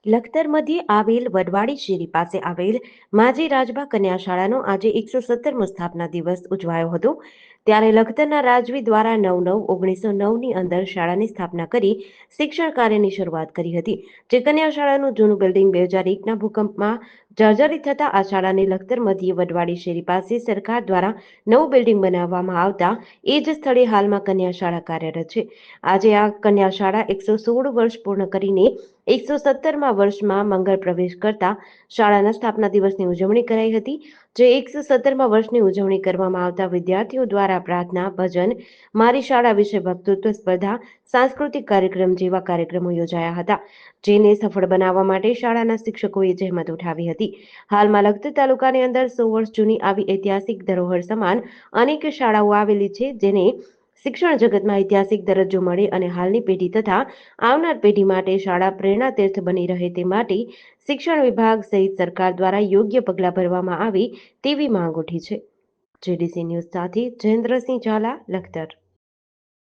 લખતર મધ્યે આવેલ વડવાડી શેરી પાસે આવેલ માજી રાજબા કન્યા શાળાનો આજે 117મો સ્થાપના દિવસ ઉજવાયો હતો। ત્યારે લખતરના રાજવી દ્વારા 9/9/1909ની અંદર શાળાની સ્થાપના કરી શિક્ષણ કાર્યની શરૂઆત કરી હતી। જે કન્યા શાળાનું જૂનું બિલ્ડિંગ 2001ના ભૂકંપમાં જર્જરિત થતા આ શાળાની લખતર મધ્યે વડવાડી શેરી પાસે સરકાર દ્વારા નવું બિલ્ડિંગ બનાવવામાં આવતા એ જ સ્થળે હાલમાં કન્યા શાળા કાર્યરત છે। આજે આ કન્યા શાળા 116 વર્ષ પૂર્ણ કરીને 117મા વર્ષમાં મંગળ પ્રવેશ કરતા શાળાના સ્થાપના દિવસની ઉજવણી કરાઈ હતી। જે 117મા વર્ષની ઉજવણી કરવામાં આવતા વિદ્યાર્થીઓ દ્વારા પ્રાર્થના, ભજન, મારી શાળા વિશે વક્તૃત્વ સ્પર્ધા, સાંસ્કૃતિક કાર્યક્રમ જેવા કાર્યક્રમો યોજાયા હતા। જેને સફળ બનાવવા માટે શાળાના શિક્ષકોએ જહેમત ઉઠાવી હતી। હાલમાં લખતર તાલુકાની અંદર 100 વર્ષ જૂની આવી ઐતિહાસિક ધરોહર સમાન અનેક શાળાઓ આવેલી છે, જેને શિક્ષણ જગતમાં ઐતિહાસિક દરજ્જો મળે અને હાલની પેઢી તથા આવનાર પેઢી માટે શાળા પ્રેરણા તીર્થ બની રહે તે માટે શિક્ષણ વિભાગ સહિત સરકાર દ્વારા યોગ્ય પગલાં ભરવામાં આવે તેવી માંગ ઉઠી છે। જેડીસી ન્યૂઝ સાથે જયેન્દ્રસિંહ ઝાલા, લખતર।